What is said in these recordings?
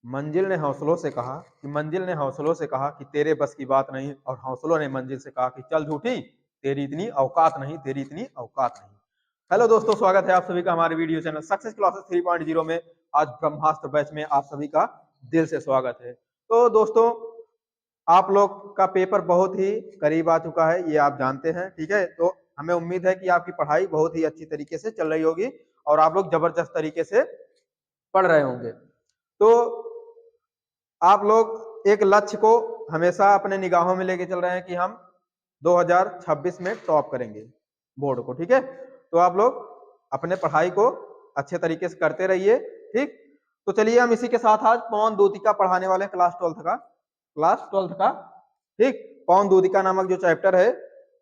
मंजिल ने हौसलों से कहा कि तेरे बस की बात नहीं, और हौसलों ने मंजिल से कहा कि चल झूठी, तेरी इतनी औकात नहीं। हेलो दोस्तों, स्वागत है आप सभी का हमारे वीडियो चैनल सक्सेस क्लासेस 3.0 में। आज ब्रह्मास्त्र बैच में आप सभी का दिल से स्वागत है। तो दोस्तों, आप लोग का पेपर बहुत ही करीब आ चुका है, ये आप जानते हैं, ठीक है। तो हमें उम्मीद है कि आपकी पढ़ाई बहुत ही अच्छी तरीके से चल रही होगी और आप लोग जबरदस्त तरीके से पढ़ रहे होंगे। तो आप लोग एक लक्ष्य को हमेशा अपने निगाहों में लेके चल रहे हैं कि हम 2026 में टॉप करेंगे बोर्ड को, ठीक है। तो आप लोग अपने पढ़ाई को अच्छे तरीके से करते रहिए, ठीक। तो चलिए हम इसी के साथ आज पवन दूतिका पढ़ाने वाले हैं, क्लास 12th का, ठीक। पवन दूतिका नामक जो चैप्टर है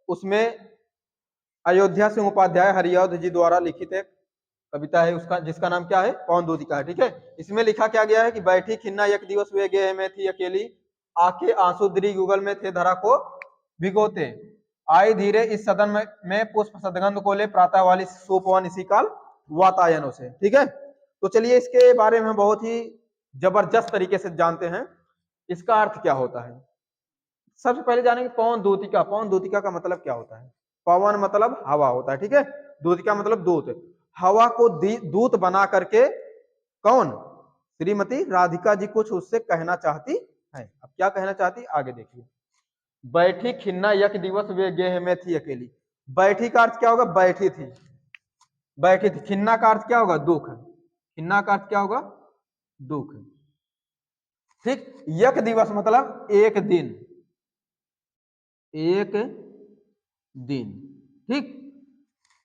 उसमें अयोध्या सिंह उपाध्याय हरिऔध जी द्वारा लिखित एक कविता है, उसका जिसका नाम क्या है, पवन दूतिका है, ठीक है। इसमें लिखा क्या गया है कि बैठी खिन्ना एक दिवस वे गेह में थी अकेली, आके आंसू दरी युगल में थे धरा को भिगोते, आई धीरे इस सदन में पुष्प सदगंध को ले, प्रातः वाली सुपवन इसी काल वातायनों से, ठीक है। तो चलिए इसके बारे में बहुत ही जबरदस्त तरीके से जानते हैं, इसका अर्थ क्या होता है। सबसे पहले जानेंगे पवन दूतिका का मतलब क्या होता है। पवन मतलब हवा होता है, ठीक है। दूतिका मतलब दूत। हवा को दूत बना करके कौन, श्रीमती राधिका जी कुछ उससे कहना चाहती है। अब क्या कहना चाहती, आगे देखिए। बैठी खिन्ना यक दिवस वे गेह में थी अकेली। बैठी का अर्थ क्या होगा, बैठी थी, खिन्ना का अर्थ क्या होगा, दुख। खिन्ना का अर्थ क्या होगा, दुख, ठीक। यक दिवस मतलब एक दिन, ठीक।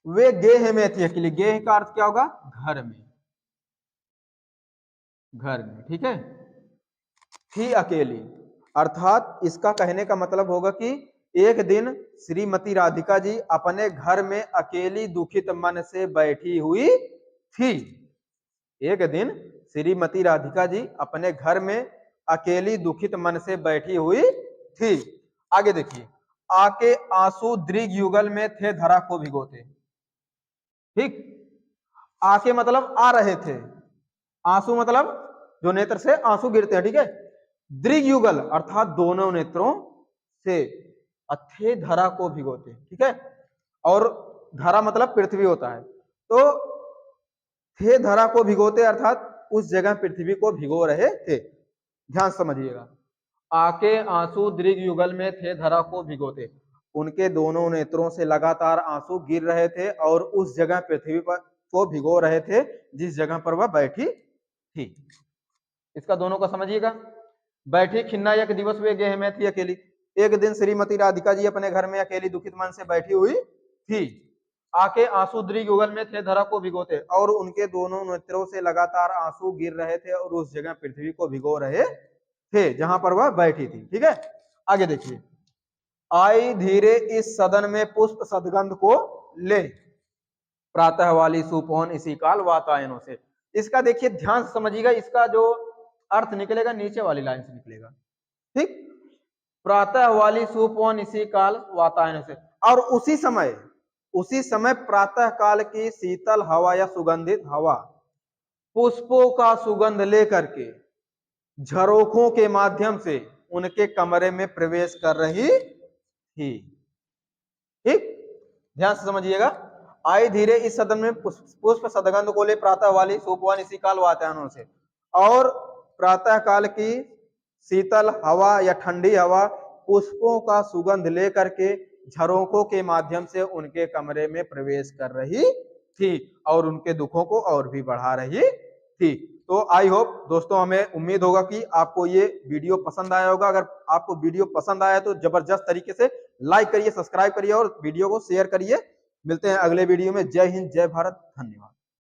वे गेह में थी अकेली, गेह का अर्थ क्या होगा, घर में, ठीक है। थी अकेली अर्थात इसका कहने का मतलब होगा कि एक दिन श्रीमती राधिका जी अपने घर में अकेली दुखित मन से बैठी हुई थी। एक दिन श्रीमती राधिका जी अपने घर में अकेली दुखित मन से बैठी हुई थी। आगे देखिए, आके आंसू दृग युगल में थे धरा को भिगोते, ठीक। आके मतलब आ रहे थे, आंसू मतलब जो नेत्र से आंसू गिरते हैं, ठीक है। दृग युगल अर्थात दोनों नेत्रों से, अथे धरा को भिगोते, ठीक है। और धरा मतलब पृथ्वी होता है, तो थे धरा को भिगोते अर्थात उस जगह पृथ्वी को भिगो रहे थे। ध्यान समझिएगा, आके आंसू दृग युगल में थे धरा को भिगोते, उनके दोनों नेत्रों से लगातार आंसू गिर रहे थे और उस जगह पृथ्वी पर को भिगो रहे थे जिस जगह पर वह बैठी थी। इसका दोनों का समझिएगा। बैठी खिन्ना एक दिवस वे गेह में थी अकेली, एक दिन श्रीमती राधिका जी अपने घर में अकेली दुखित मन से बैठी हुई थी। आके आंसू दृग युगल में थे धरा को भिगोते, और उनके दोनों नेत्रों से लगातार आंसू गिर रहे थे और उस जगह पृथ्वी को भिगो रहे थे जहां पर वह बैठी थी, ठीक है। आगे देखिए, आई धीरे इस सदन में पुष्प सदगंध को ले, प्रातः वाली सुपौन इसी काल वातायनों से। इसका देखिए ध्यान से समझिएगा, इसका जो अर्थ निकलेगा नीचे वाली लाइन से निकलेगा, ठीक। प्रातः वाली सुपौन इसी काल वातायनों से, और उसी समय प्रातः काल की शीतल हवा या सुगंधित हवा पुष्पों का सुगंध लेकर के झरोखों के माध्यम से उनके कमरे में प्रवेश कर रही थी, ठीक। ध्यान से समझिएगा, आई धीरे इस सदन में पुष्प सदगंध को ले, प्रातः वाली सुपवन इसी काल वातायनों से, और प्रातः काल की शीतल हवा या ठंडी हवा पुष्पों का सुगंध लेकर के झरोखों के माध्यम से उनके कमरे में प्रवेश कर रही थी और उनके दुखों को और भी बढ़ा रही थी। तो आई होप दोस्तों, हमें उम्मीद होगा कि आपको ये वीडियो पसंद आया होगा। अगर आपको वीडियो पसंद आया तो जबरदस्त तरीके से लाइक करिए, सब्सक्राइब करिए और वीडियो को शेयर करिए। मिलते हैं अगले वीडियो में। जय हिंद, जय भारत, धन्यवाद।